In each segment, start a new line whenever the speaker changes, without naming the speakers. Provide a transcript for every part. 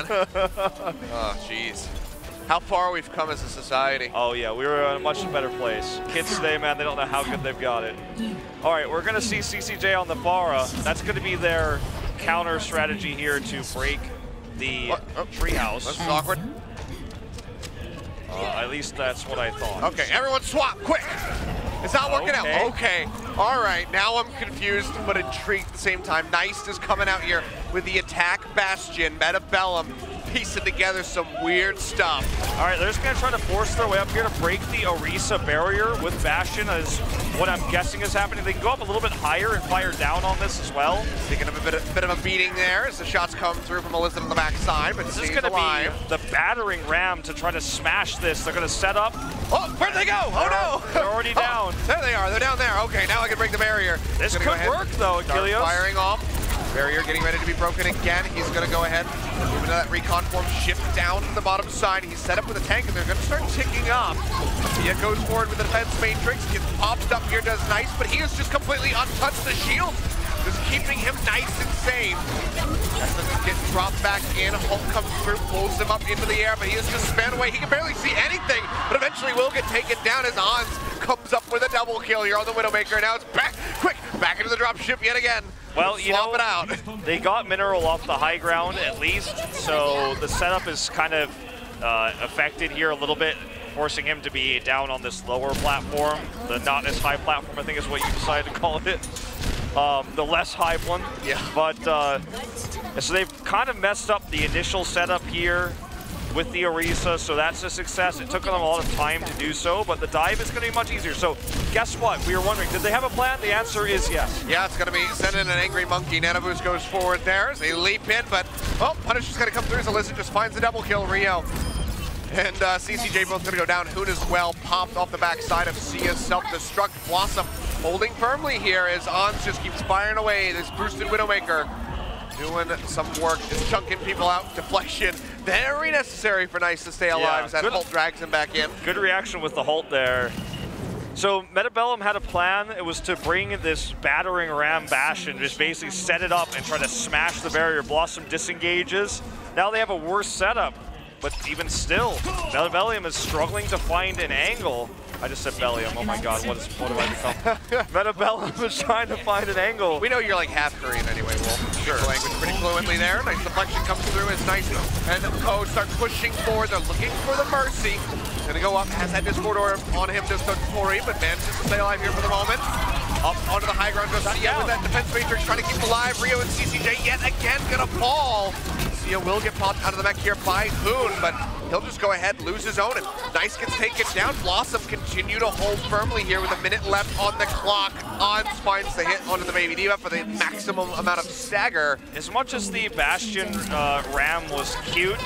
Oh, jeez. How far we've come as a society.
Oh yeah, we were in a much better place. Kids today, man, they don't know how good they've got it. All right, we're gonna see CCJ on the Pharah. That's gonna be their counter strategy here to break the treehouse.
This is awkward.
At least that's what I thought.
Okay, everyone swap, quick! It's not working out. Okay, all right, now I'm confused but intrigued at the same time. Nice is coming out here with the attack Bastion, Bellum, piecing together some weird stuff.
All right, they're just gonna try to force their way up here to break the Orisa barrier with Bastion, as what I'm guessing is happening. They can go up a little bit higher and fire down on this as well.
Taking a bit of a beating there as the shots come through from Elizabeth on the backside, but
this is gonna be the battering ram to try to smash this. They're gonna set up.
Oh, where'd they go? Oh no!
They're already down.
There they are, they're down there. Okay, now I can break the barrier.
This could work though, Achilios.
Firing off. Barrier getting ready to be broken again. He's going to go ahead, move into that recon form, shift down to the bottom side. He's set up with a tank, and they're going to start ticking up. He goes forward with the defense matrix, gets popped up here, does nice, but he is just completely untouched. The shield just keeping him nice and safe. Gets dropped back in. Hulk comes through, pulls him up into the air, but he is just spanned away. He can barely see anything, but eventually will get taken down as Hans comes up with a double kill here on the Widowmaker. Now it's back, quick, back into the dropship yet again.
Well, you know,
it out.
They got Mineral off the high ground at least, so the setup is kind of affected here a little bit, forcing him to be down on this lower platform. The not as high platform, I think is what you decided to call it. The less high one.
Yeah.
But, so they've kind of messed up the initial setup here with the Orisa, so that's a success. It took them a lot of time to do so, but the dive is going to be much easier. So guess what? We were wondering, did they have a plan? The answer is yes.
Yeah, it's going to be sending an angry monkey. Nanoboost goes forward there as they leap in, but Punisher's going to come through as Alyssa just finds the double kill. Rio and CCJ both going to go down. Hoon as well, popped off the backside of Sia's self-destruct. BlossoM holding firmly here as Ons just keeps firing away. This boosted Widowmaker doing some work, just chunking people out. Deflection, very necessary for Nice to stay alive as that Holt drags him back in.
Good reaction with the Holt there. So Bellum had a plan. It was to bring this battering ram bash and just basically set it up and try to smash the barrier. BlossoM disengages. Now they have a worse setup, but even still, Bellum is struggling to find an angle. I just said Bellum, oh my god, what have I become? Bellum is trying to find an angle.
We know you're like half Korean anyway, Wolf.
Sure.
Language pretty fluently there. Nice deflection comes through as Nice and Code start pushing forward. They're looking for the Mercy. Gonna go up, has that Discord orb on him, just Tori, but manages to stay alive here for the moment. Up onto the high ground, goes Sia with that defense matrix, trying to keep alive. Rio and CCJ yet again gonna fall. Sia will get popped out of the mech here by Hoon, but he'll just go ahead, lose his own, and Nice gets taken down. BlossoM continue to hold firmly here with a minute left on the clock. Ons finds the hit onto the Baby Diva for the maximum amount of stagger.
As much as the Bastion ram was cute,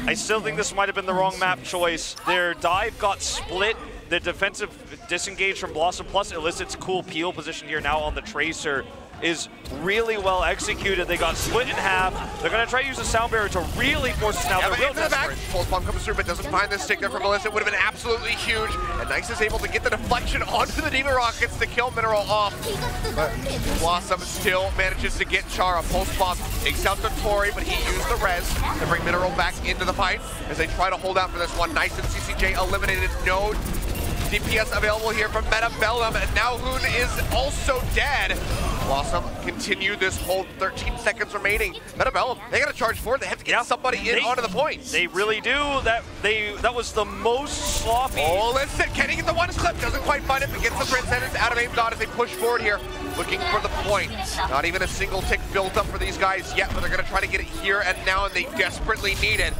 I still think this might have been the wrong map choice. Their dive got split. The defensive disengage from BlossoM plus Illicit's cool peel position here now on the Tracer is really well executed. They got split in half. They're going to try to use the sound barrier to really force this now.
Yeah, but into the back. Pulse bomb comes through, but doesn't find the stick there from Melissa. It would have been absolutely huge. And Nice is able to get the deflection onto the Demon Rockets to kill Mineral off. But BlossoM still manages to get Chara. Pulse bomb takes out the Tori, but he used the res to bring Mineral back into the fight as they try to hold out for this one. Nice and CCJ eliminated. No DPS available here from Bellum, and now Hoon is also dead. BlossoM continue this hold, 13 seconds remaining. Bellum, they gotta charge forward. They have to get somebody in onto the points.
They really do. That was the most sloppy.
Oh, listen, can he get the one clip? Doesn't quite find it, but gets the Transcendence out of aim dot as they push forward here, looking for the point. Not even a single tick built up for these guys yet, but they're gonna try to get it here and now, and they desperately need it.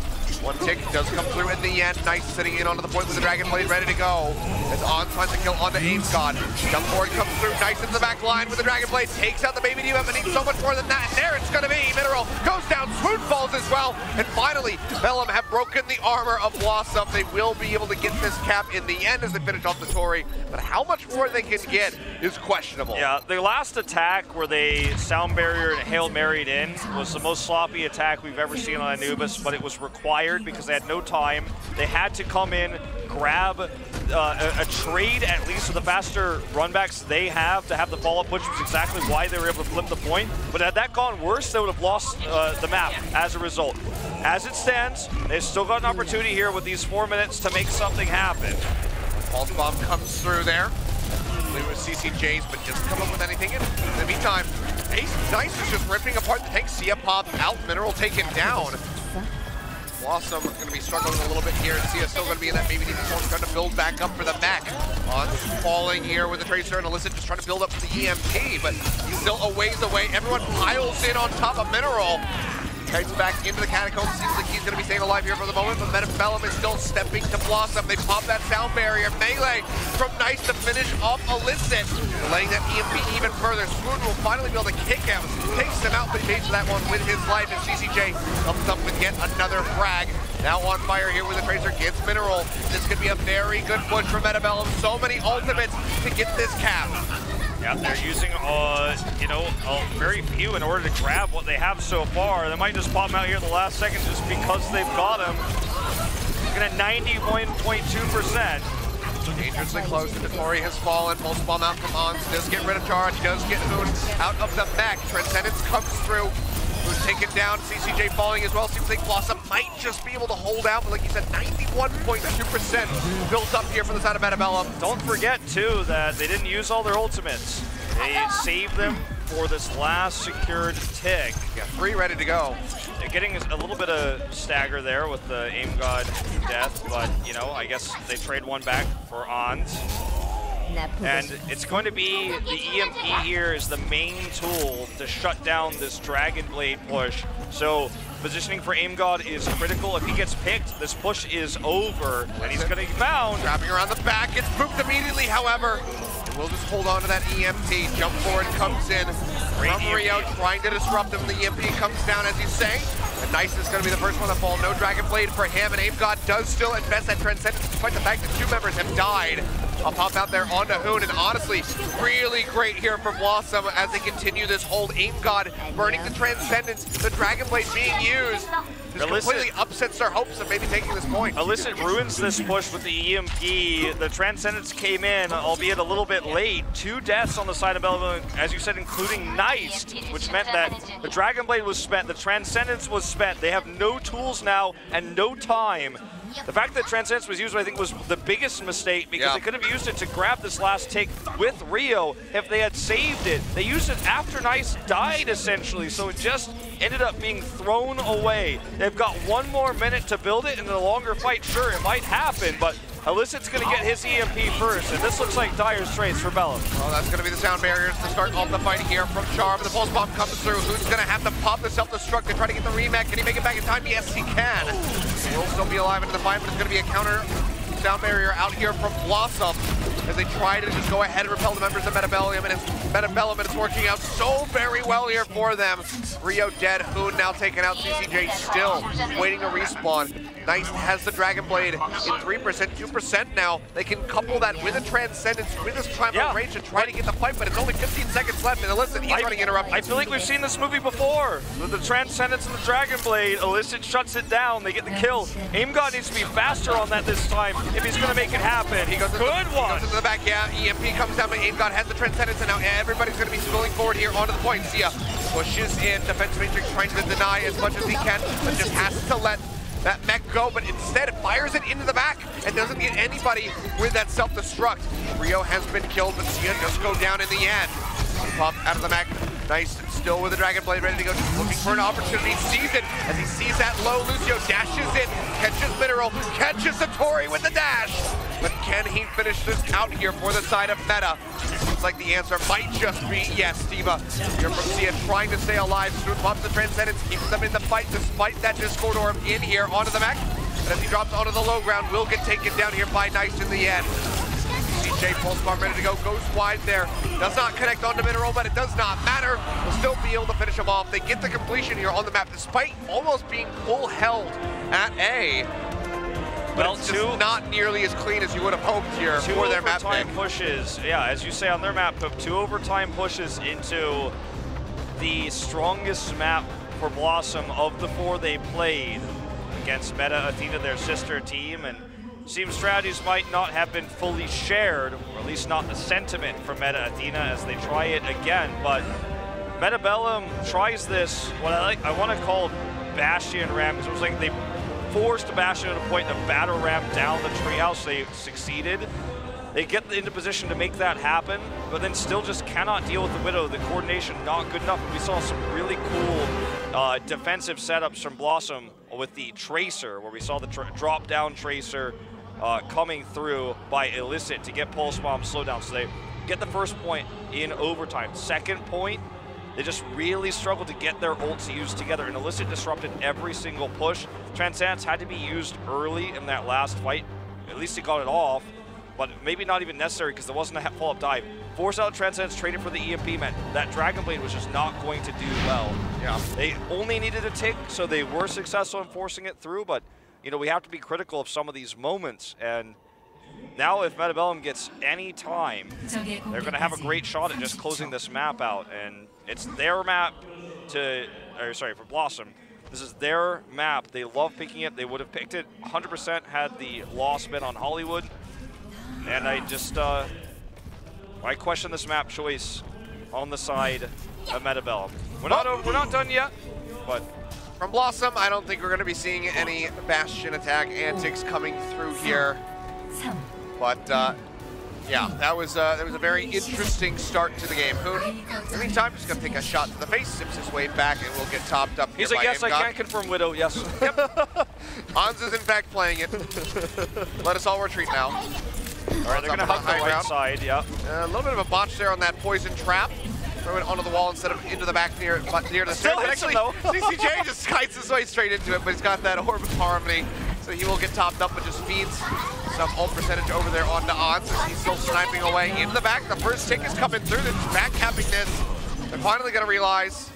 One tick does come through in the end. Nice sitting in onto the point with the Dragon Blade ready to go. As Ons finds a kill onto Ames God. Jump forward comes through. Nice into the back line with the Dragon Blade. Takes out the Baby Diva, but needs so much more than that. And there it's going to be. Mineral goes down. Swoon falls as well. And finally, Bellum have broken the armor of BlossoM. They will be able to get this cap in the end as they finish off the Tori. But how much more they can get is questionable.
Yeah, the last attack where they sound barrier and Hail Married in was the most sloppy attack we've ever seen on Anubis, but it was required required because they had no time. They had to come in, grab a trade at least with the faster runbacks they have to have the follow-up push, which is exactly why they were able to flip the point. But had that gone worse, they would have lost the map as a result. As it stands, they've still got an opportunity here with these 4 minutes to make something happen.
Pulse bomb comes through there. With CCJs, but doesn't come up with anything in the meantime. Nice is just ripping apart the tank. Sia popped out, Mineral taken down. BlossoM going to be struggling a little bit here, and Sia still going to be in that maybe even more, trying to build back up for the mech. On falling here with the Tracer, and Illicit just trying to build up for the EMP, but he's still a ways away. Everyone piles in on top of Mineral. Kites back into the catacombs. Seems like he's going to be staying alive here for the moment, but Bellum is still stepping to BlossoM. They pop that sound barrier. Melee from Nice to finish off Illicit, delaying that EMP even further. Swoon will finally be able to kick him, takes him out, but he pays for that one with his life, and CCJ comes up with yet another frag. Now on fire here with the Tracer, gets Mineral. This could be a very good push for Bellum. So many ultimates to get this cap.
Yeah, they're using, very few in order to grab what they have so far. They might just pop him out here at the last second just because they've got him. Looking at 91.2%.
Dangerously close. The Tori has fallen. Pulse bomb out from Ons. Does get rid of charge. Does get Hoon out of the mech. Transcendence comes through. Hoon taken down. CCJ falling as well. Seems like BlossoM might just be able to hold out, but like you said, 91.2% built up here for the side of Bellum.
Don't forget, too, that they didn't use all their ultimates. They saved them for this last secured tick.
Yeah, 3 ready to go.
They're getting a little bit of stagger there with the Aim God death, but, I guess they trade one back for Ons. And it's going to be the EMP here is the main tool to shut down this Dragon Blade push. So positioning for Aim God is critical. If he gets picked, this push is over, and he's going to be found.
Grabbing around the back, gets pooped immediately, however. We'll just hold on to that EMP. Jump forward comes in from Rio, trying to disrupt him. The EMP comes down, as you say. And Nice is going to be the first one to fall. No Dragon Blade for him, and Aim God does still invest that Transcendence, despite the fact that 2 members have died. I'll pop out there onto Hoon, and honestly, really great here from BlossoM as they continue this hold. Aim God burning the Transcendence, the Dragon Blade being used. Just completely upsets their hopes of maybe taking this point.
Illicit ruins this push with the EMP. The Transcendence came in, albeit a little bit late. 2 deaths on the side of Bellum, as you said, including Nice, which meant that the Dragon Blade was spent, the Transcendence was spent. They have no tools now and no time. The fact that Transcendence was used, I think, was the biggest mistake because they could have used it to grab this last take with Rio if they had saved it. They used it after Nice died, essentially, so it just ended up being thrown away. They've got 1 more minute to build it, and in a longer fight, sure, it might happen, but Illicit's going to get his EMP first, and this looks like dire straits for Bellum.
Well, that's going to be the sound barriers to start off the fight here from Charm. The pulse bomb comes through. Who's going to have to pop the self-destruct to try to get the remake? Can he make it back in time? Yes, he can. He'll still be alive into the fight, but it's going to be a counter sound barrier out here from BlossoM as they try to just go ahead and repel the members of Bellum, and it's working out so very well here for them. Rio dead, Hoon now taken out, CCJ still waiting to respawn. Nice has the Dragon Blade in 3%, 2% now. They can couple that with a Transcendence, with this triangle range to try to get the fight, but it's only 15 seconds left, and Illicit, he's running interruption.
I feel like we've seen this movie before. With the Transcendence and the Dragon Blade, Illicit shuts it down, they get the kill. Aim God needs to be faster on that this time if he's going to make it happen. He goes into
the back, EMP comes down, but Aim God has the Transcendence, and now everybody's going to be spilling forward here onto the point. Sia pushes in, Defense Matrix trying to deny as much as he can, but just has to let that mech go, but instead fires it into the back and doesn't get anybody with that self-destruct. Rio has been killed, but Sia does go down in the end. Pop out of the mech. Nice, still with the Dragon Blade ready to go, just looking for an opportunity, sees it, as he sees that low, Lucio dashes in, catches Mineral, catches Satori with the dash, but can he finish this out here for the side of Meta? Looks like the answer might just be yes. Stiva here from Sia trying to stay alive. Swoon pops the Transcendence, keeps them in the fight despite that Discord Orb in here onto the mech, but as he drops onto the low ground, will get taken down here by Nice in the end. CJ pulse bomb ready to go, goes wide there, does not connect onto Mineral, but it does not matter. Will still be able to finish him off. They get the completion here on the map, despite almost being full held at A. But it's just not nearly as clean as you would have hoped here for their map pick.
Pushes, as you say on their map pick, 2 overtime pushes into the strongest map for BlossoM of the 4 they played. against Meta Athena, their sister team, and seems strategies might not have been fully shared, or at least not the sentiment from Meta Athena as they try it again. But Meta Bellum tries this, what I want to call Bastion Ram, because it was like they forced Bastion at a point to battle ram down the treehouse. They succeeded. They get into position to make that happen, but then still just cannot deal with the Widow. The coordination not good enough. We saw some really cool defensive setups from BlossoM with the Tracer, where we saw the drop-down Tracer coming through by Illicit to get Pulse Bomb slowed down. So they get the first point in overtime. Second point, they just really struggled to get their ults used together, and Illicit disrupted every single push. Transcendence had to be used early in that last fight. At least he got it off, but maybe not even necessary because there wasn't a follow-up dive. Force out Transcendence, traded for the EMP meant that Dragon Blade was just not going to do well. Yeah. They only needed a tick, so they were successful in forcing it through, but you know, we have to be critical of some of these moments, and now if Meta Bellum gets any time, they're going to have a great shot at just closing this map out, and it's their map for BlossoM. This is their map. They love picking it. They would have picked it 100% had the loss been on Hollywood. And I just, I question this map choice on the side of Meta Bellum. We're not done yet, but
from BlossoM, I don't think we're going to be seeing any Bastion attack antics coming through here. But yeah, that was a very interesting start to the game. Hoon, in the meantime, just going to take a shot to the face, sips his way back, and will get topped up.
He's like, yes, I can confirm Widow, yes.
Yep. Hans is in fact playing it. Let us all retreat now.
All right, they're going to hug the right side, yeah.
A little bit of a botch there on that poison trap. Throw it onto the wall instead of into the back near the stairs. Actually, CCJ just kites his way straight into it, but he's got that Orb of Harmony, so he will get topped up, but just feeds some ult percentage over there onto Ons as he's still sniping away into the back. The first tick is coming through, the back capping this. They're finally going to realize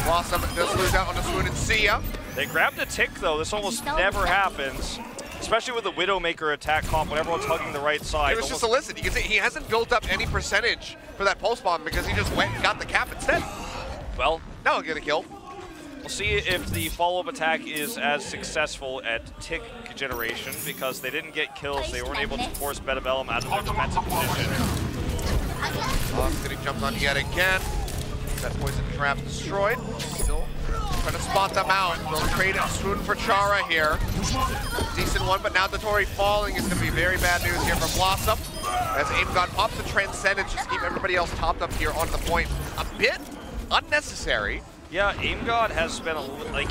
BlossoM does lose out on the Swoon and Sia.
They grabbed a tick though. This almost never happens. Especially with the Widowmaker attack comp when everyone's hugging the right side.
It was just Illicit. You can see he hasn't built up any percentage for that pulse bomb because he just went and got the cap instead.
Well,
now he'll get a kill.
We'll see if the follow-up attack is as successful at tick generation because they didn't get kills. They weren't able to force Meta Bellum out of their defensive position.
Getting jumped on yet again. That poison trap destroyed. Still trying to spot them out. They'll trade a Swoon for Chara here. Decent one, but now the Tori falling is going to be very bad news here for BlossoM. As Aim God pops the Transcendence, just keep everybody else topped up here onto the point. A bit unnecessary.
Yeah, Aim God has been,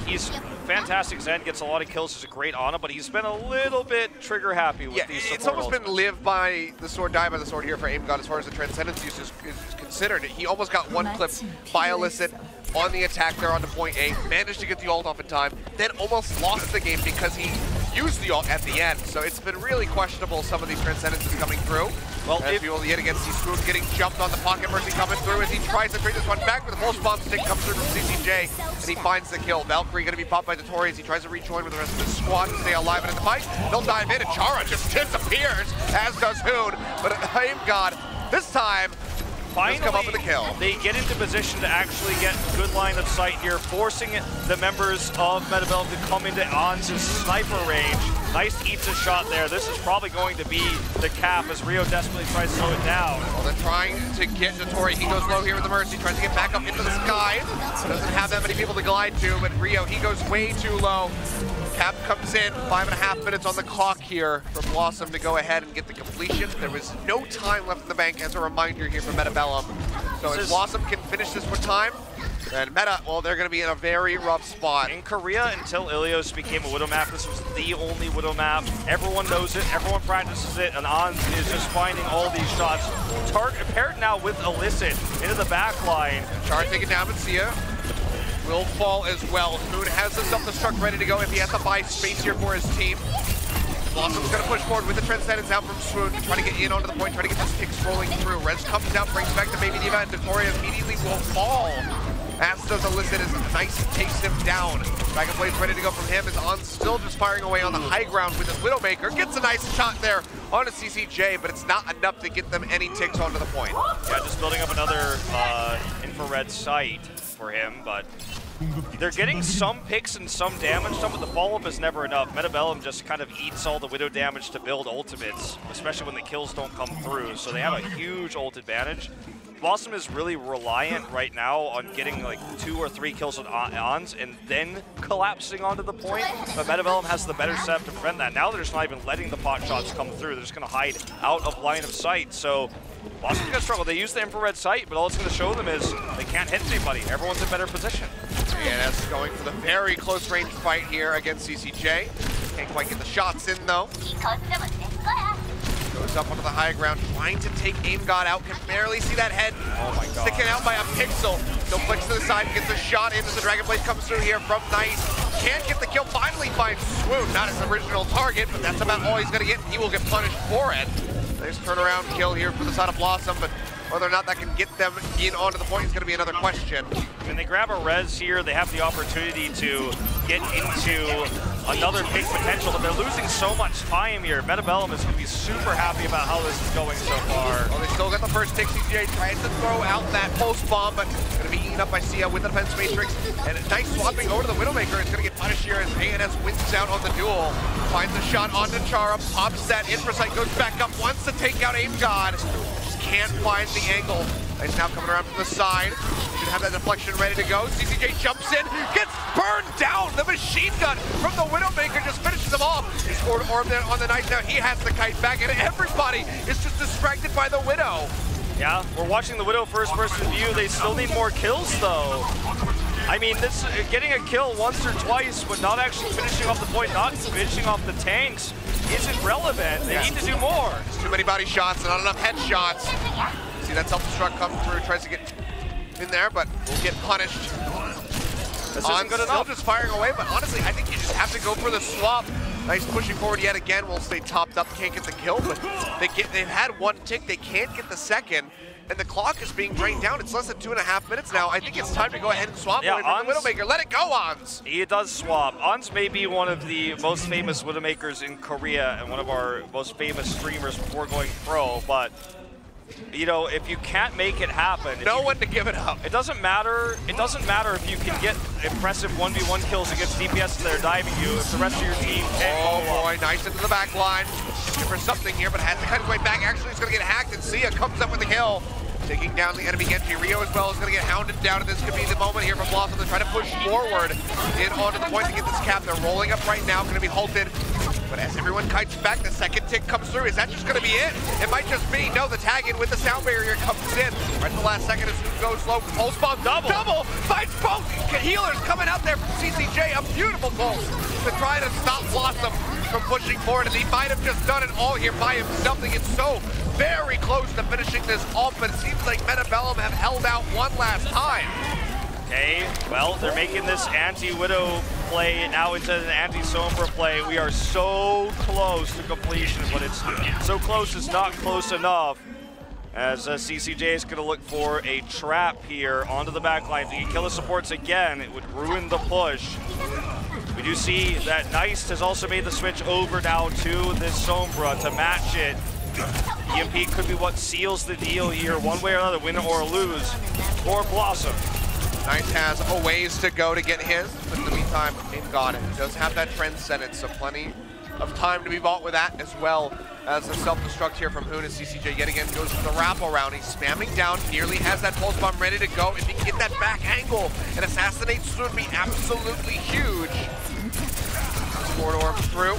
he's fantastic. Zen gets a lot of kills, he's a great Ana, but he's been a little bit trigger happy with these support.
It's almost been live by the sword, die by the sword here for Aim God as far as the Transcendence use is considered. He almost got one clip by Illicit on the attack there onto point A, managed to get the ult off in time, then almost lost the game because he used the ult at the end. So it's been really questionable, some of these Transcendences coming through. Well, if you will yet again see Swoon getting jumped on the Pocket Mercy coming through as he tries to trade this one back, with the Pulse Bomb stick comes through from CCJ, and he finds the kill. Valkyrie going to be popped by Dotori as he tries to rejoin with the rest of his squad to stay alive in the fight. They'll dive in, and Chara just disappears, as does Hoon. But Aim God, this time, finally come up with a kill.
They get into position to actually get good line of sight here, forcing the members of Meta Bellum to come into Ons' sniper range. Nice eats a shot there. This is probably going to be the cap as Rio desperately tries to slow it down.
Well, they're trying to get Dotori. He goes low here with the Mercy, tries to get back up into the sky. Doesn't have that many people to glide to, but Rio, he goes way too low. Cap comes in, 5.5 minutes on the clock here for BlossoM to go ahead and get the completion. There was no time left in the bank as a reminder here for Meta Bellum. So if BlossoM can finish this with time, then Meta, well, they're going to be in a very rough spot.
In Korea, until Achilios became a Widow map, this was the only Widow map. Everyone knows it, everyone practices it, and Ons is just finding all these shots. Paired now with Illicit into the back line.
Chara taking down Sia. Will fall as well. Hoon has the self-destruct ready to go if he has to buy space here for his team. BlossoM's going to push forward with the Transcendence out from Swoon to try to get in onto the point, try to get this kick rolling through. Rez comes down, brings back the Baby Diva, and Dotori immediately will fall. As does Illicit as Nice takes him down. Dragon Blade's ready to go from him as On still just firing away on the high ground with his Widowmaker. Gets a nice shot there onto CCJ, but it's not enough to get them any ticks onto the point.
Yeah, just building up another infrared sight for him, but they're getting some picks and some damage done, but the follow-up is never enough. Bellum just kind of eats all the Widow damage to build ultimates, especially when the kills don't come through, so they have a huge ult advantage. BlossoM is really reliant right now on getting like 2 or 3 kills on Ons and then collapsing onto the point, but Bellum has the better setup to prevent that. Now they're just not even letting the pot shots come through. They're just going to hide out of line of sight, so BlossoM's going to struggle. They use the infrared sight, but all it's going to show them is they can't hit anybody. Everyone's in better position.
ANS going for the very close range fight here against CCJ. Can't quite get the shots in though. Goes up onto the high ground, trying to take Aim God out. Can barely see that head.
Oh my god.
Sticking out by a pixel. Still flicks to the side, gets a shot in as the Dragon Blade comes through here from Nice. Can't get the kill, finally finds Swoon. Not his original target, but that's about all he's gonna get, and he will get punished for it. Nice turnaround kill here for the side of BlossoM, but whether or not that can get them in onto the point is gonna be another question.
When they grab a res here, they have the opportunity to get into another pick potential, but they're losing so much time here. Bellum is going to be super happy about how this is going so far.
Well, they still got the first tick. CCJ tries to throw out that pulse bomb, but going to be eaten up by Sia with the defense matrix. And a nice swapping over to the Widowmaker is going to get punished here as ANS wins out on the duel. Finds a shot onto Chara, pops that infra sight, goes back up, wants to take out Aim God. Just can't find the angle. Nice now coming around from the side. Should have that deflection ready to go. CCJ jumps in, gets burned down. The machine gun from the Widowmaker just finishes him off. He scored Orb there on the Knight. Now he has the kite back, and everybody is just distracted by the Widow.
Yeah, we're watching the Widow first person view. They still need more kills though. I mean, this getting a kill once or twice, but not actually finishing off the point, not finishing off the tanks, isn't relevant. They need to do more.
There's too many body shots and not enough headshots. See that self-destruct come through, tries to get in there, but will get punished.
This isn't good enough.
Still just firing away, but honestly, I think you just have to go for the swap. Nice pushing forward yet again. Will stay topped up, can't get the kill, but they've had one tick, they can't get the second, and the clock is being drained down. It's less than 2.5 minutes now. I think it's time to go ahead and swap away from the Widowmaker. Let it go, Ons!
He does swap. Ons may be one of the most famous Widowmakers in Korea and one of our most famous streamers before going pro, but you know, if you can't make it happen,
no one to give it up.
It doesn't matter. It doesn't matter if you can get impressive 1v1 kills against DPS that are diving you. If the rest of your team can't.
Oh boy, Nice into the back line. Looking for something here, but has to cut his way back. Actually, he's going to get hacked, and Sia comes up with the kill. Taking down the enemy Genji. Rio as well is going to get hounded down, and this could be the moment here for BlossoM to try to push forward in onto the point to get this cap. They're rolling up right now, going to be halted. But as everyone kites back, the second tick comes through. Is that just going to be it? It might just be. No, the tag in with the sound barrier comes in. Right at the last second, as it goes low. Pulse bomb, double! Finds both healers coming out there from CCJ. A beautiful pulse to try to stop BlossoM from pushing forward. And he might have just done it all here by himself. They get so very close to finishing this off, but it seems like Bellum have held out one last time.
Okay, well, they're making this anti-Widow play now into an anti-Sombra play. We are so close to completion, but it's so close it's not close enough. As CCJ is going to look for a trap here onto the back line. If you can kill the supports again, it would ruin the push. We do see that Nice has also made the switch over now to this Sombra to match it. EMP could be what seals the deal here, one way or another, win or lose for BlossoM.
Nice has a ways to go to get his, but in the meantime, Aim God does have that Transcendence, so plenty of time to be bought with that, as well as the self-destruct here from Hoon as CCJ yet again goes for the wraparound. He's spamming down, nearly has that pulse bomb ready to go. If he can get that back angle and assassinate Swoon, would be absolutely huge. Corridor through.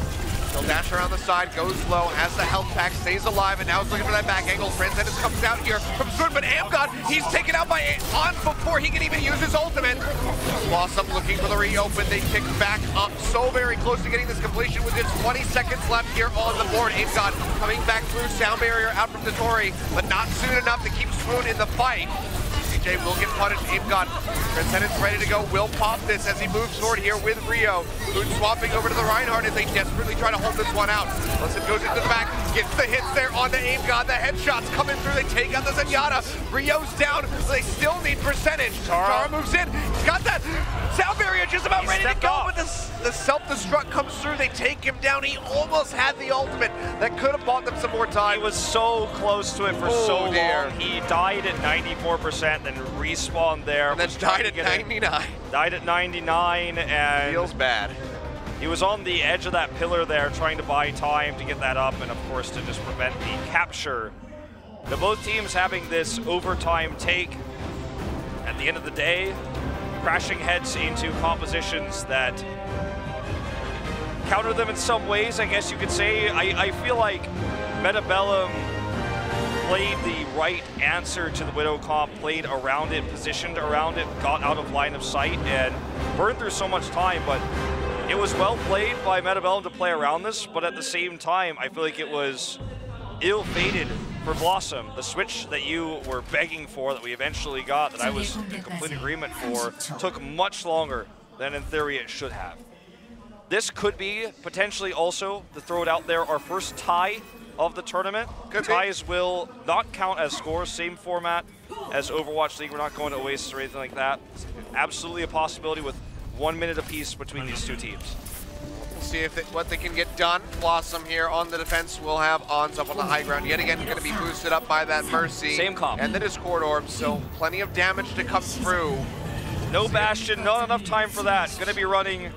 He'll dash around the side, goes low, has the health pack, stays alive, and now he's looking for that back angle. Transcendence comes out here from Swoon, but Aim God, he's taken out by Ons before he can even use his ultimate. BlossoM looking for the reopen. They pick back up so very close to getting this completion with just 20 seconds left here on the board. Aim God coming back through, sound barrier out from Dottore, but not soon enough to keep Swoon in the fight. CJ will get punished. Aim God, Transcendence ready to go, will pop this as he moves forward here with Rio. Hoon swapping over to the Reinhardt as they desperately try to hold this one out. Listen, goes into the back, Gets the hits there on the aim god. The headshots coming through. They take out the Zenyatta. Rio's down. They still need percentage. Tara moves in. He's got that sound barrier just about ready to go, but the self-destruct comes through. They take him down. He almost had the ultimate that could have bought them some more time.
He was so close to it for so long. He died at 94%, then respawned there.
And then died at 99.
Died at 99, and
feels bad.
He was on the edge of that pillar there, trying to buy time to get that up, and of course to just prevent the capture. But both teams having this overtime take. At the end of the day, crashing heads into compositions that counter them in some ways, I guess you could say. I feel like Bellum played the right answer to the Widow comp, played around it, positioned around it, got out of line of sight, and burned through so much time, but it was well played by Bellum to play around this, but at the same time, I feel like it was ill-fated for BlossoM. The switch that you were begging for, that we eventually got, that I was in complete agreement for, took much longer than in theory it should have. This could be potentially also, to throw it out there, our first tie of the tournament. Ties will not count as scores, same format as Overwatch League. We're not going to Oasis or anything like that. It's absolutely a possibility with 1 minute apiece between these two teams.
We'll see if what they can get done. BlossoM here on the defense will have Ons up on the high ground. Yet again, going to be boosted up by that Mercy.
Same comp.
And the Discord Orb, so plenty of damage to come through.
No Bastion, not enough time for that. Going to be running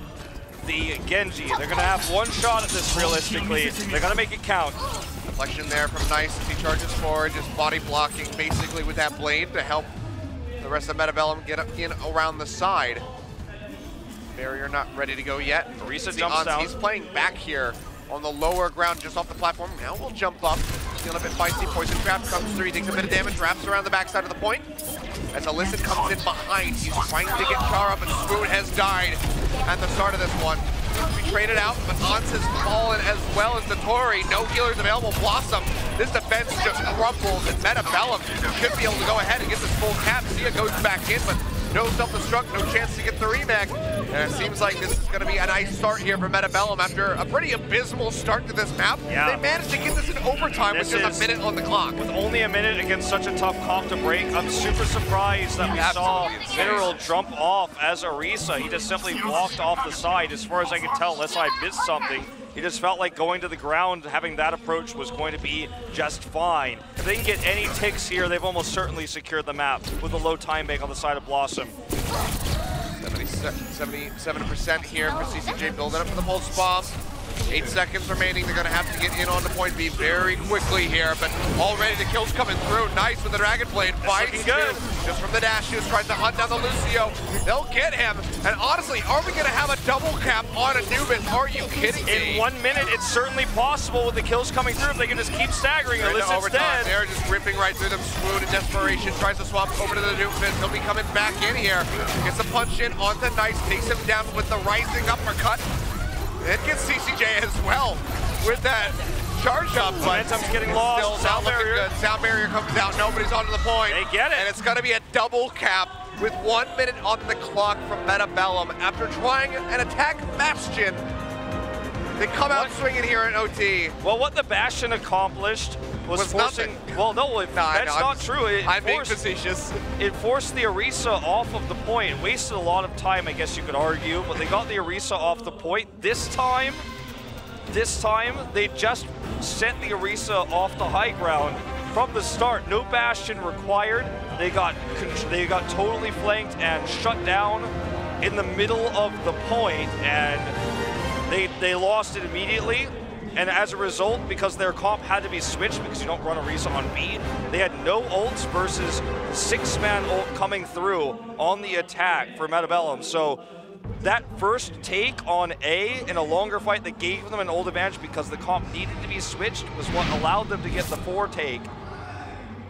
the Genji. They're going to have one shot at this realistically. They're going to make it count.
Deflection there from Nice as he charges forward, just body blocking basically with that blade to help the rest of Bellum get in around the side. Barrier not ready to go yet.
Orisa jumps down.
He's playing back here on the lower ground, just off the platform. Now we'll jump up. Feeling a bit feisty. Poison trap comes through. He takes a bit of damage, wraps around the backside of the point. As Illicit comes in behind, he's trying to get Chara, but Spoon has died at the start of this one. We traded out, but Ons has fallen as well as the Tori. No healers available. BlossoM, this defense just crumbles, and Bellum should be able to go ahead and get this full cap. Sia goes back in, but no self-destruct, no chance to get the remake. And it seems like this is going to be a nice start here for Bellum after a pretty abysmal start to this map.
Yeah.
They managed to get this in overtime with just a minute on the clock.
With only a minute against such a tough comp to break, I'm super surprised that we saw Mineral jump off as Orisa. He just simply walked off the side. As far as I could tell, unless I missed something, he just felt like going to the ground, having that approach was going to be just fine. If they can get any ticks here, they've almost certainly secured the map with a low time bank on the side of BlossoM.
77% here for CCJ, building up for the pulse bomb. 8 seconds remaining. They're going to have to get in on the point B very quickly here, but already the kills coming through. Nice with the Dragon Blade. Fighting good. Just from the dash, he was trying to hunt down the Lucio. They'll get him. And honestly, are we going to have a double cap on Anubis? Are you kidding me?
In 1 minute, it's certainly possible with the kills coming through if they can just keep staggering. Illicit's dead.
They're just ripping right through them. Swoon in desperation tries to swap over to the Anubis. He'll be coming back in here. Gets a punch in onto Nice. Takes him down with the rising uppercut. It gets CCJ as well with that charge up.
Momentum's getting lost.
Still sound barrier. Good. Sound barrier comes out. Nobody's onto the point.
They get it.
And it's going to be a double cap with 1 minute on the clock from Bellum after trying an attack Bastion. They come out swinging here in OT.
Well, what the Bastion accomplished was forcing.
Nothing.
Well, no, that's not true.
I'm being facetious.
It forced the Orisa off of the point. It wasted a lot of time, I guess you could argue, but they got the Orisa off the point. This time, they just sent the Orisa off the high ground from the start. No Bastion required. They got totally flanked and shut down in the middle of the point, and they lost it immediately. And as a result, because their comp had to be switched because you don't run Orisa on B, they had no ults versus 6-man ult coming through on the attack for Bellum. So that first take on A in a longer fight that gave them an ult advantage because the comp needed to be switched was what allowed them to get the 4 take.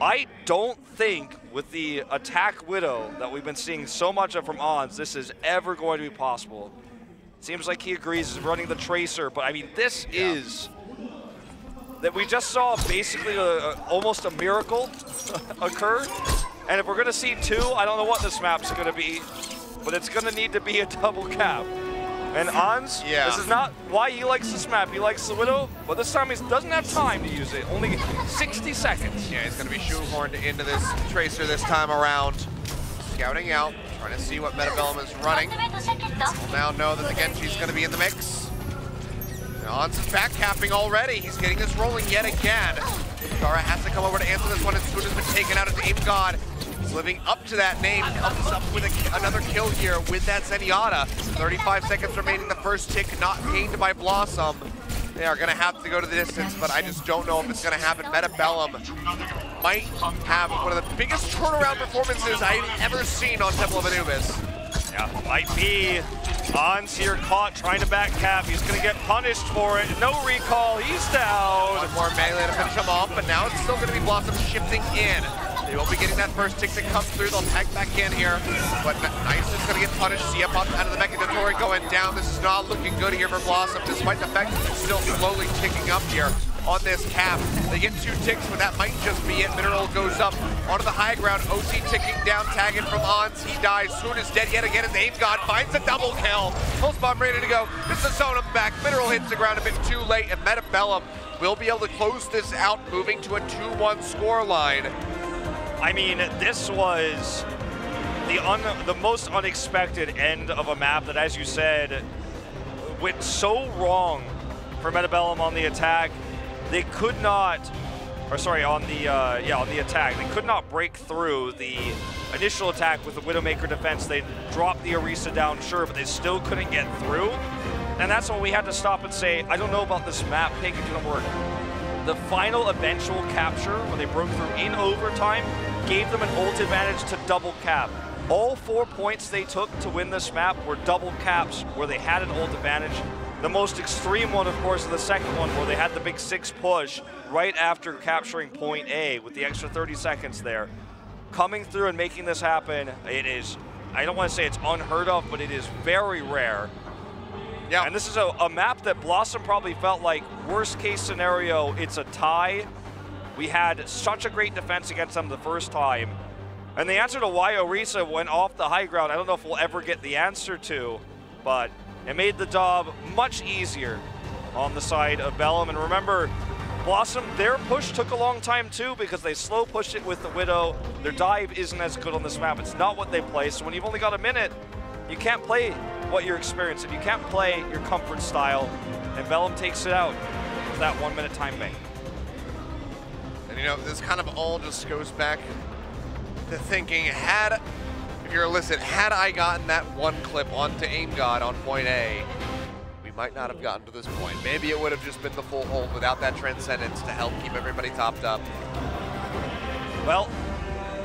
I don't think with the attack Widow that we've been seeing so much of from Ons, this is ever going to be possible. Seems like he agrees he's running the Tracer, but I mean, this is that we just saw basically almost a miracle occur. And if we're gonna see 2, I don't know what this map's gonna be, but it's gonna need to be a double cap. And Ons, this is not why he likes this map. He likes the Widow, but this time he doesn't have time to use it. Only 60 seconds.
Yeah, he's going to be shoehorned into this Tracer this time around. Scouting out, trying to see what Bellum is running. We'll now know that the Genji's going to be in the mix. Ons is back capping already. He's getting this rolling yet again. Gara has to come over to answer this one as soon as been taken out as Aim God. He's living up to that name, comes up with another kill here with that Zenyatta. 35 seconds remaining, the first tick not gained by BlossoM. They are going to have to go to the distance, but I just don't know if it's going to happen. Bellum might have one of the biggest turnaround performances I've ever seen on Temple of Anubis.
Yeah, might be. Ons here caught trying to back cap. He's going to get punished for it. No recall. He's down.
One more melee to finish him off, but now it's still going to be BlossoM shifting in. They won't be getting that first tick that comes through. They'll tag back in here, but Nice is going to get punished. See up out of the Mechanitori going down. This is not looking good here for BlossoM, despite the fact that he's still slowly ticking up here on this cap. They get 2 ticks, but that might just be it. Mineral goes up onto the high ground. OC ticking down, tagging from Ons. He dies. Swoon is dead yet again as Aim God finds a double kill. Pulse bomb ready to go. This is zone him back. Mineral hits the ground a bit too late, and Bellum will be able to close this out, moving to a 2-1 score line.
I mean, this was the most unexpected end of a map that, as you said, went so wrong for Bellum on the attack. They could not, on the attack, they could not break through the initial attack with the Widowmaker defense. They dropped the Orisa down, sure, but they still couldn't get through. And that's when we had to stop and say, I don't know about this map pick, it didn't work. The final eventual capture, when they broke through in overtime, gave them an ult advantage to double cap. All 4 points they took to win this map were double caps where they had an ult advantage. The most extreme one, of course, is the second one where they had the big 6 push right after capturing point A with the extra 30 seconds there. Coming through and making this happen, it is, I don't want to say it's unheard of, but it is very rare. Yeah. And this is a map that BlossoM probably felt like, worst case scenario, it's a tie. We had such a great defense against them the first time. And the answer to why Orisa went off the high ground, I don't know if we'll ever get the answer to, but it made the job much easier on the side of Bellum. And remember, BlossoM, their push took a long time too because they slow pushed it with the Widow. Their dive isn't as good on this map. It's not what they play. So when you've only got a minute, you can't play what you're experiencing. You can't play your comfort style. And Bellum takes it out with that 1 minute time bank.
And you know, this kind of all just goes back to thinking, if you're illicit, had I gotten that one clip onto Aim God on point A, we might not have gotten to this point. Maybe it would have just been the full hold without that Transcendence to help keep everybody topped up.
Well,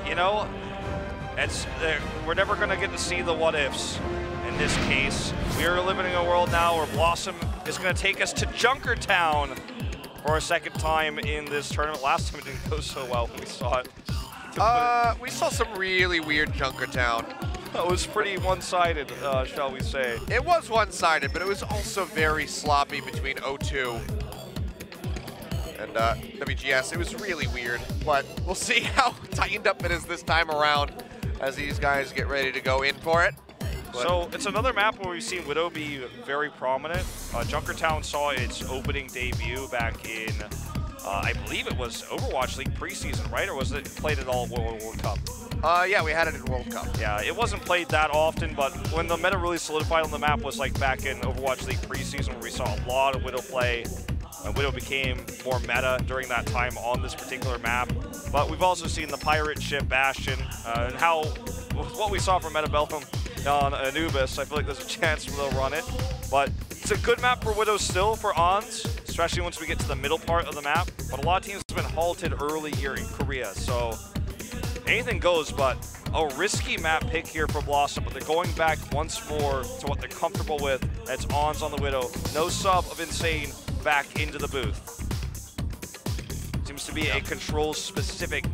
you know, we're never going to get to see the what-ifs in this case. We are living in a world now where BlossoM is going to take us to Junkertown for a second time in this tournament. Last time it didn't go so well when we saw it.
We saw some really weird Junkertown.
It was pretty one-sided, shall we say.
It was one-sided, but it was also very sloppy between O2 and WGS. It was really weird, but we'll see how tightened up it is this time around as these guys get ready to go in for it.
So it's another map where we've seen Widow be very prominent. Junkertown saw its opening debut back in I believe it was Overwatch League preseason, right? Or was it played at all World Cup?
Yeah, we had it in World Cup.
Yeah, it wasn't played that often, but when the meta really solidified on the map was like back in Overwatch League preseason where we saw a lot of Widow play. And Widow became more meta during that time on this particular map. But we've also seen the pirate ship Bastion and how what we saw from Bellum on Anubis. I feel like there's a chance they'll run it. But it's a good map for Widow still for Ons, especially once we get to the middle part of the map. But a lot of teams have been halted early here in Korea, so anything goes, but a risky map pick here for BlossoM, but they're going back once more to what they're comfortable with. That's Ons on the Widow. No sub of Insane back into the booth. Seems to be a control-specific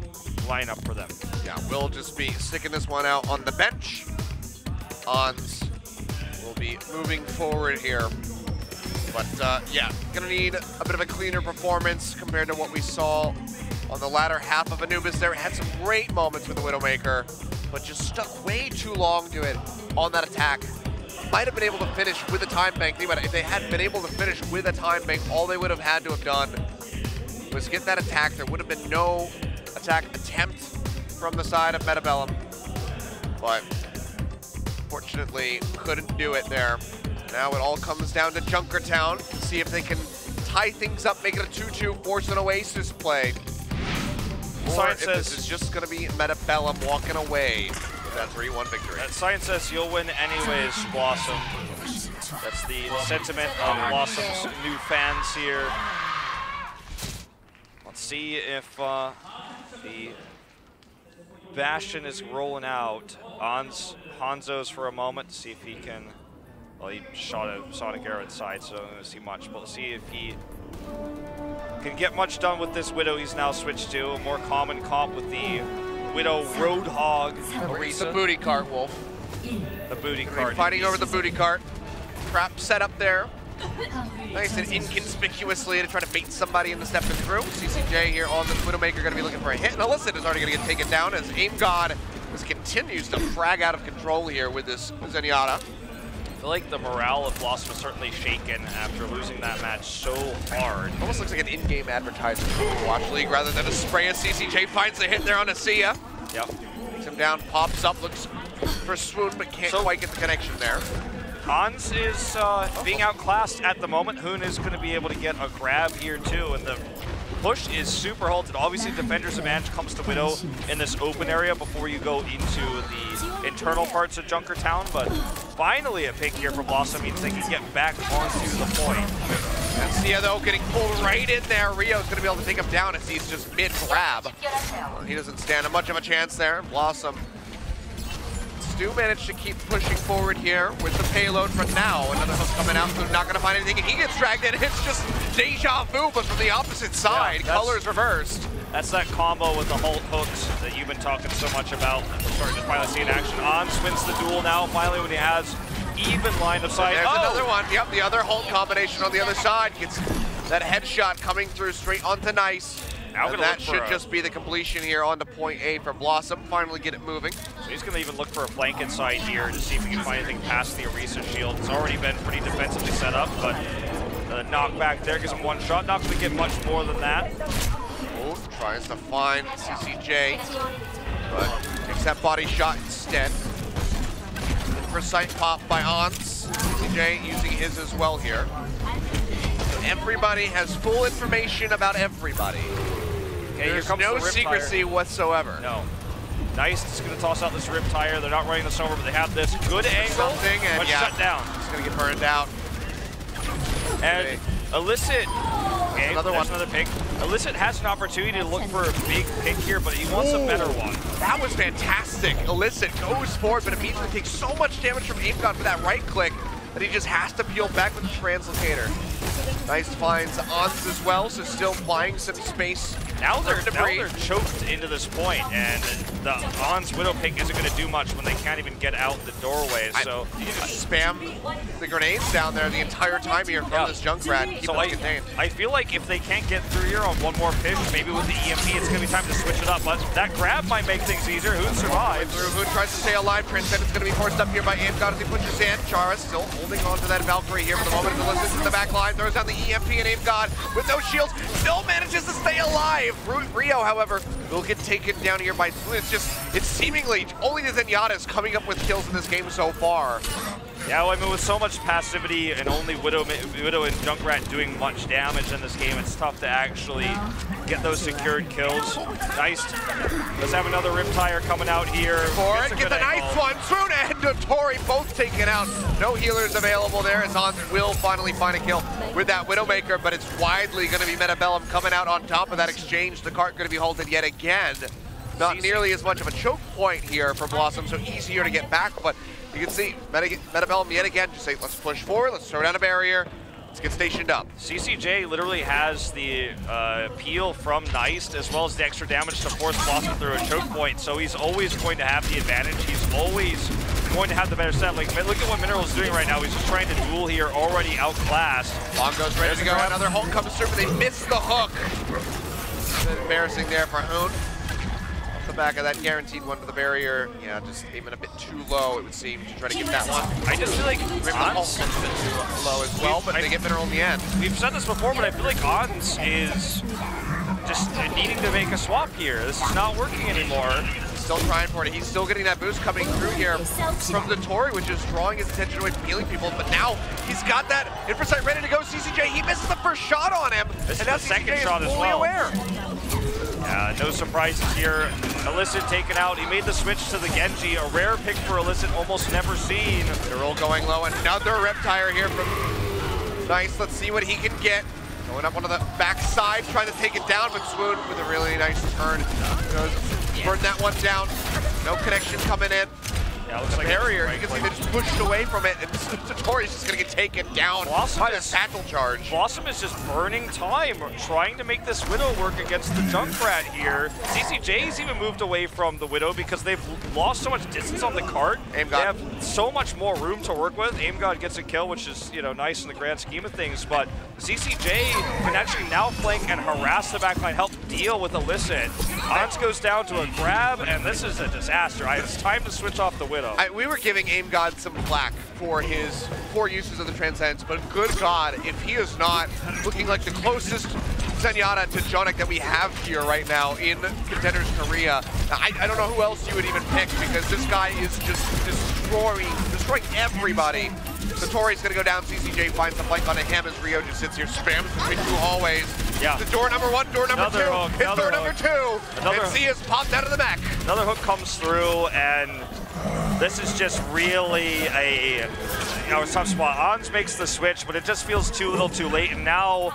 lineup for them.
Yeah, we'll just be sticking this one out on the bench. Ons will be moving forward here. But yeah, gonna need a bit of a cleaner performance compared to what we saw on the latter half of Anubis. There had some great moments with the Widowmaker, but just stuck way too long to it on that attack might have been able to finish with a time bank. Think about it, if they had been able to finish with a time bank, all they would have had to have done was get that attack. There would have been no attack attempt from the side of Bellum, but fortunately couldn't do it there. Now it all comes down to Junkertown to see if they can tie things up, make it a 2-2, force an Oasis play. Or if this is just going to be Bellum walking away with that 3-1 victory.
Science says you'll win anyways, BlossoM. That's the sentiment of BlossoM's new fans here. Let's see if the Bastion is rolling out. Hanzo's for a moment to see if he can. Well, he shot a Sonic Arrow inside, so I don't see much. But let's see if he can get much done with this Widow he's now switched to. A more common comp with the Widow Roadhog.
The booty cart, Wolf.
The booty cart.
Fighting over the booty cart. Trap set up there. Nice and inconspicuously to try to bait somebody into stepping through. CCJ here on the Widowmaker going to be looking for a hit. And Illicit is already going to get taken down as Aim God just continues to frag out of control here with this Zenyatta.
I feel like the morale of BlossoM is certainly shaken after losing that match so hard.
Almost looks like an in-game advertisement for Overwatch League rather than a spray. As CCJ finds the hit there on Asia.
Yep.
Takes him down, pops up, looks for Swoon, but can't quite get the connection there.
Hans is being outclassed at the moment. Hoon is going to be able to get a grab here too, and the push is super halted. Obviously, Defender's advantage comes to Widow in this open area before you go into the internal parts of Junkertown, but finally a pick here for BlossoM means they can get back onto the point.
And Sia, though, getting pulled right in there. Rio's going to be able to take him down as he's just mid-grab. Well, he doesn't stand much of a chance there. BlossoM do manage to keep pushing forward here with the payload for now. Another hook coming out, so not going to find anything, and he gets dragged in. It's just deja vu, but from the opposite side. Yeah, colors reversed.
That's that combo with the Holt hooks that you've been talking so much about. We're starting to finally see in action. Ons wins the duel now, finally, when he has even line of sight.
There's another one. Yep, the other Holt combination on the other side. Gets that headshot coming through straight onto Nice. And that should just be the completion here onto point A for BlossoM. Finally get it moving.
So he's going to even look for a flank inside here to see if he can find anything past the Orisa shield. It's already been pretty defensively set up, but the knockback there gives him one shot. Not going to get much more than that.
Oh, tries to find CCJ, but takes that body shot instead. For sight pop by Ons. CCJ using his as well here. So everybody has full information about everybody. Okay, there's no secrecy whatsoever.
No. Nice is going to toss out this rip tire. They're not running this over, but they have this good angle, but shut down.
He's going to get burned out.
And Illicit, okay, another pick. Illicit has an opportunity to look for a big pick here, but he wants a better one.
That was fantastic. Illicit goes forward, but immediately takes so much damage from Aim God for that right click that he just has to peel back with the translocator. Nice finds Ons as well, so still flying some space.
Now they're choked into this point, and the Ons Widow pick isn't going to do much when they can't even get out the doorway. So
you just spam the grenades down there the entire time here from this Junkrat and keep it contained.
I feel like if they can't get through here on one more pitch, maybe with the EMP, it's going to be time to switch it up. But that grab might make things easier. Hoon survives.
Hoon tries to stay alive. Transcendent's going to be forced up here by Aim God as he pushes in. Chara still holding on to that Valkyrie here for the moment. Illicit in the back line, throws down the EMP, and Aim God with those shields still manages to stay alive. Rio, however, will get taken down here by Swoon. It's seemingly only the Zenyatta coming up with kills in this game so far.
Yeah, well, I mean, with so much passivity and only Widow and Junkrat doing much damage in this game, it's tough to actually get those secured kills. Nice. Let's have another Riptire coming out here.
Get the nice one. Swoon and Notori both taken out. No healers available there as Ons will finally find a kill with that Widowmaker, but it's widely going to be Bellum coming out on top of that exchange. The cart going to be halted yet again. Not nearly as much of a choke point here for BlossoM, so easier to get back, but you can see Bellum yet again just say, let's push forward, let's throw down a barrier, let's get stationed up.
CCJ literally has the peel from Nice as well as the extra damage to force BlossoM through a choke point, so he's always going to have the advantage. He's always going to have the better set. Like, look at what Mineral's doing right now. He's just trying to duel here, already outclassed.
Bongo's ready to go. Another Hulk comes through, but they missed the hook. Embarrassing there for Hoon. back of that guaranteed one to the barrier. Yeah, just even a bit too low, it would seem, to try to get that one.
I just feel like
Maybe the pulse is a bit too low as well, but they get mineral in the end.
We've said this before, but I feel like Ons is just needing to make a swap here. This is not working anymore.
Still trying for it. He's still getting that boost coming through here from the Tori, which is drawing his attention away from healing people. But now he's got that infrasight ready to go. CCJ, he misses the first shot on him.
This
and
is
now
the second
CCJ
shot
is
as
fully
well.
aware.
Yeah, no surprises here. Illicit taken out. He made the switch to the Genji. A rare pick for Illicit, almost never seen.
They're all going low. Another reptire here from Nice. Let's see what he can get. Going up onto the backside, trying to take it down, but Swoon with a really nice turn. Burn that one down. No connection coming in.
Yeah, looks like
barrier,
right,
you can see they just pushed away from it, and Satori's just gonna get taken down by the satchel charge.
BlossoM is just burning time, trying to make this Widow work against the Junkrat here. CCJ's even moved away from the Widow because they've lost so much distance on the cart. They have so much more room to work with. AimGod gets a kill, which is, you know, nice in the grand scheme of things, but CCJ can actually now flank and harass the backline, help deal with Illicit. Ons goes down to a grab, and this is a disaster. It's time to switch off the Widow.
We were giving AimGod some flack for his poor uses of the Transcendence, but good God, if he is not looking like the closest Zenyatta to Jonik that we have here right now in Contenders Korea, I don't know who else you would even pick, because this guy is just destroying everybody. Satori's gonna go down, CCJ finds the flank onto him as Rio just sits here, spams between two hallways.
Yeah.
The door number one, door number two, hit door number two, and C is popped out of the mech.
Another hook comes through, and this is just really a tough spot. Ons makes the switch, but it just feels too little too late, and now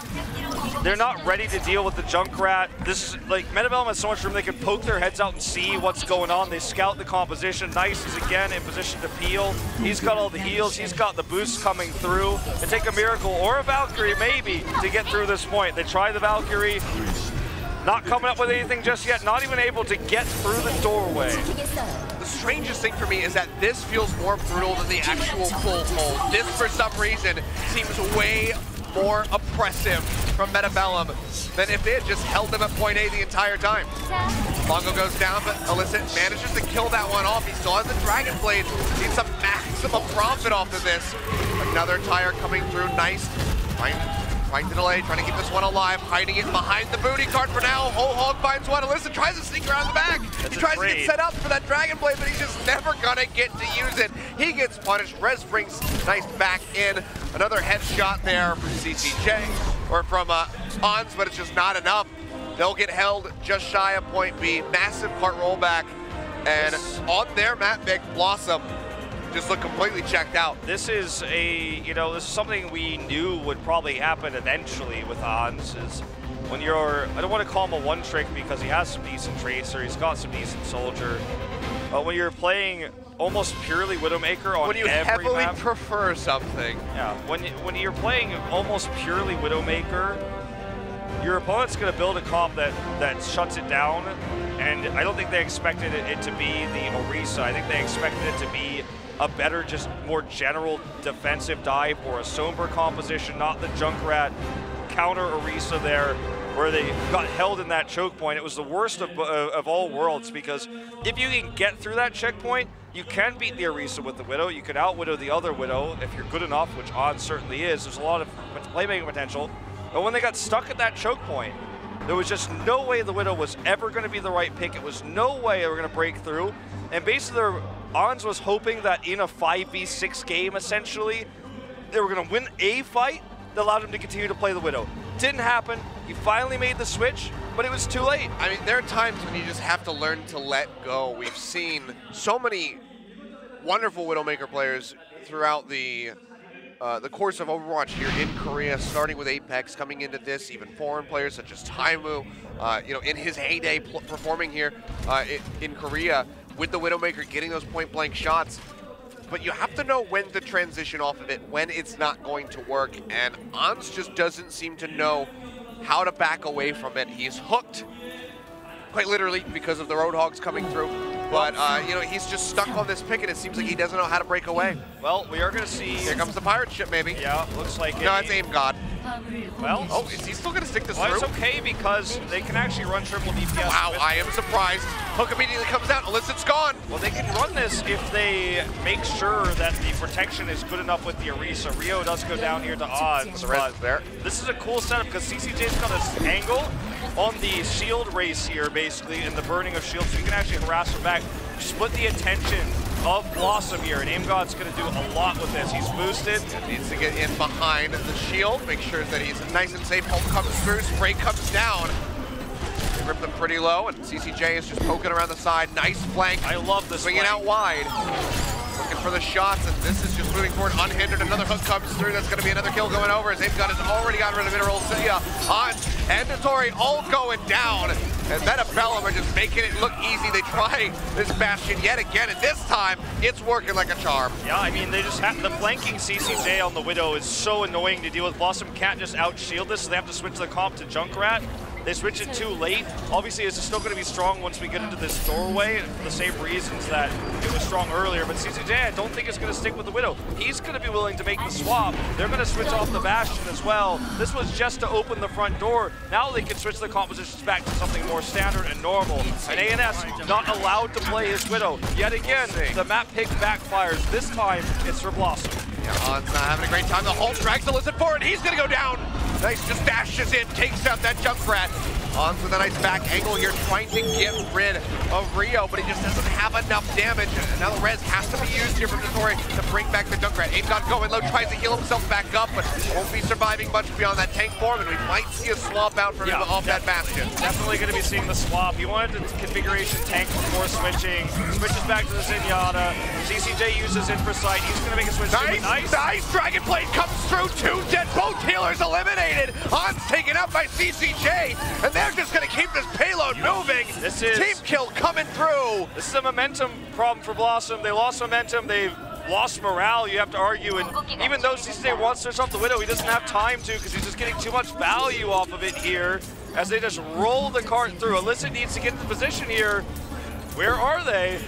they're not ready to deal with the Junkrat. This is like, Bellum has so much room, they can poke their heads out and see what's going on. They scout the composition. Nice is again in position to peel. He's got all the heals, he's got the boosts coming through. They take a Miracle or a Valkyrie maybe to get through this point. They try the Valkyrie, not coming up with anything just yet, not even able to get through the doorway.
The strangest thing for me is that this feels more brutal than the actual full hold. This, for some reason, seems way more oppressive from Bellum than if they had just held them at point A the entire time. Longo goes down, but Illicit manages to kill that one off. He still has the Dragon Blade. Needs some maximum profit off of this. Another tire coming through, nice. Trying to delay, trying to keep this one alive, hiding it behind the booty cart for now. Whole Hog finds one. Illicit tries to sneak around the back. He tries to get set up for that Dragon Blade, but he's just never gonna get to use it. He gets punished. Rez brings Nice back in. Another headshot there from CCJ, or from Ons, but it's just not enough. They'll get held just shy of point B. Massive cart rollback, and on their map pick, BlossoM just look completely checked out.
This is this is something we knew would probably happen eventually with Ons, is when you're, I don't want to call him a one trick because he has some decent Tracer, he's got some decent Soldier, but when you're playing almost purely Widowmaker on
when you
every
heavily
map,
prefer something.
Yeah, when you're playing almost purely Widowmaker, your opponent's going to build a comp that shuts it down, and I don't think they expected it to be the Orisa. I think they expected it to be a better, just more general defensive dive or a somber composition, not the Junkrat counter Orisa there, where they got held in that choke point. It was the worst of all worlds, because if you can get through that checkpoint, you can beat the Orisa with the Widow. You can out-Widow the other Widow if you're good enough, which Ons certainly is. There's a lot of playmaking potential. But when they got stuck at that choke point, there was just no way the Widow was ever going to be the right pick. It was no way they were going to break through. And basically, Ons was hoping that in a 5v6 game, essentially, they were going to win a fight that allowed him to continue to play the Widow. Didn't happen. He finally made the switch, but it was too late.
I mean, there are times when you just have to learn to let go. We've seen so many wonderful Widowmaker players throughout the course of Overwatch here in Korea, starting with Apex, coming into this, even foreign players such as Taimu, in his heyday performing here in Korea with the Widowmaker, getting those point-blank shots. But you have to know when to transition off of it, when it's not going to work, and Ons just doesn't seem to know how to back away from it. He's hooked, quite literally, because of the Roadhogs coming through. But, he's just stuck on this pick, and it seems like he doesn't know how to break away.
Well, we are going to see...
Here comes the pirate ship, maybe.
Yeah, looks like
no, it's AimGod.
Well,
oh, is he still going to stick this
well,
through?
it's okay because they can actually run triple DPS.
Wow, I am surprised. Hook immediately comes out, Illicit's gone.
Well, they can run this if they make sure that the protection is good enough with the Orisa. Rio does go down here to odds,
The res is there.
this is a cool setup because CCJ's got this angle on the shield race here, basically, in the burning of shields, so you can actually harass him back. Split the attention of BlossoM here, and Aim God's going to do a lot with this. He's boosted.
Needs to get in behind the shield, make sure that he's nice and safe. Home comes through, spray comes down. They rip them pretty low, and CCJ is just poking around the side. Nice flank.
I love this
swinging
flank.
out wide. Looking for the shots, and this is just moving forward unhindered. Another hook comes through. That's going to be another kill going over as Aim God has already gotten rid of Mineral Sia. And Tori all going down. And Bellum are just making it look easy. They try this Bastion yet again, and this time it's working like a charm.
Yeah, I mean, they just have the flanking CCJ on the Widow is so annoying to deal with. BlossoM can't just out-shield this, so they have to switch the comp to Junkrat. They switch it too late. Obviously, it's still going to be strong once we get into this doorway for the same reasons that it was strong earlier. But CCJ, I don't think it's going to stick with the Widow. He's going to be willing to make the swap. They're going to switch off the Bastion as well. This was just to open the front door. Now they can switch the compositions back to something more standard and normal. And ANS not allowed to play his Widow. Yet again, the map pick backfires. This time, it's for BlossoM.
Yeah, On's not having a great time. The Hulk drags Illicit forward. He's going to go down. Nice, just dashes in, takes out that Junkrat. On's with a nice back angle here, trying to get rid of Rio, but he just doesn't have enough damage. And now the res has to be used here from Notori to bring back the Junkrat. Aim God going low, tries to heal himself back up, but won't be surviving much beyond that tank form, and we might see a swap out from him off that Bastion.
Definitely going to be seeing the swap. He wanted the configuration tank before switching. Switches back to the Zenyatta. CCJ uses Infrasight. He's going to make a switch.
Nice! Dragon Blade comes through, 2 dead, both healers eliminated. On's taken out by CCJ, and they're just going to keep this payload moving.
This is
team kill coming through.
This is a momentum problem for BlossoM. They lost momentum. They've lost morale, you have to argue. And even though CCJ wants to switch off the Widow, he doesn't have time to because he's just getting too much value off of it here as they just roll the cart through. Illicit needs to get into position here. Where are they?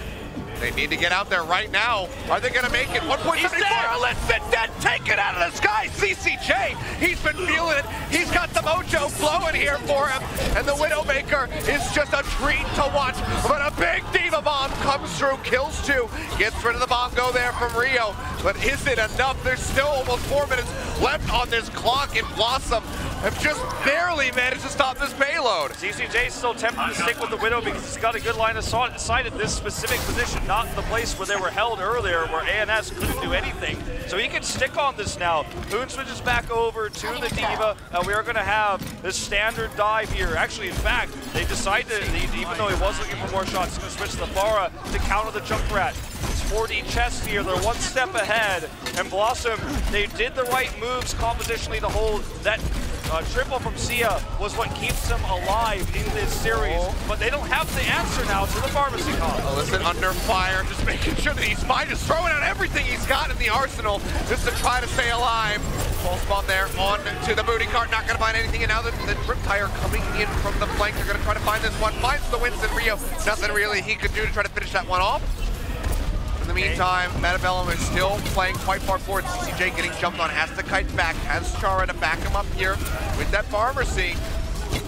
They need to get out there right now. Are they going to make it? 1.74. Illicit dead. Take it out of the sky. CCJ, he's been feeling it. He's got the mojo flowing here for him. And the Widowmaker is just a treat to watch. But a big Diva Bomb comes through, kills 2. Gets rid of the Bongo there from Rio. But is it enough? There's still almost 4 minutes left on this clock, and BlossoM have just barely managed to stop this payload.
CCJ is still tempted to stick with the Widow because he's got a good line of sight at this specific position, not the place where they were held earlier where ANS couldn't do anything. So he can stick on this now. Moon switches back over to the Diva, and we are going to have this standard dive here. Actually, in fact, they decided, even though he was looking for more shots, he's going to switch to the Pharah to counter the Junkrat. It's 4D chest here, they're one step ahead, and BlossoM, they did the right moves compositionally to hold that triple from Sia was what keeps them alive in this series, but they don't have the answer now to the pharmacy comp.
Illicit under fire, just making sure that he's fine, just throwing out everything he's got in the arsenal just to try to stay alive. False spawn there, on to the booty cart, not gonna find anything, and now the Riptire coming in from the flank. They're gonna try to find this one, finds the Winston Rio. Nothing really he could do to try to finish that one off. In the meantime, Bellum is still playing quite far forward. CCJ getting jumped on, has to kite back, has Chara to back him up here with that pharmacy. He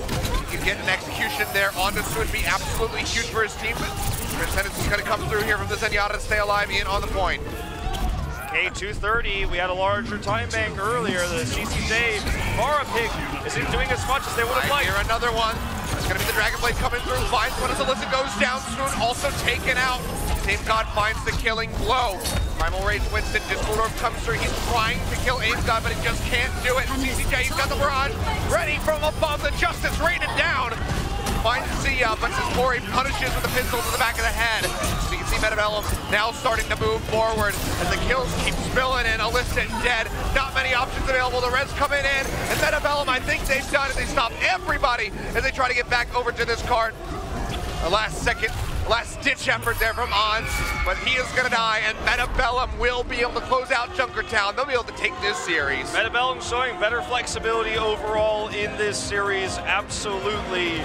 can get an execution there onto Su would be absolutely huge for his team. Contenders is going to come through here from the Zenyatta to stay alive in on the point.
Okay, 2:30, we had a larger time bank earlier. The CCJ Pharah pick isn't doing as much as they would have liked.
Here another one. It's going to be the Dragon Blade coming through. Finds one as Illicit goes down. Swoon also taken out. Aim God finds the killing blow. Primal Rage Winston, Discordorf comes through. He's trying to kill Aim God, but he just can't do it. CCJ, he's got the barrage ready from above. The Justice rated down. Finds Sia, but Tori punishes with a pistol to the back of the head. So you can see Bellum now starting to move forward as the kills keep spilling in. Illicit dead. Not many options available. The res coming in. And Bellum, I think they've done it. They stop everybody as they try to get back over to this cart. The last ditch effort there from Ons, but he is gonna die, and Bellum will be able to close out Junkertown. They'll be able to take this series.
Bellum showing better flexibility overall in this series, absolutely.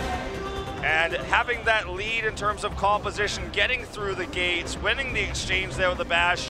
And having that lead in terms of composition, getting through the gates, winning the exchange there with the Bash.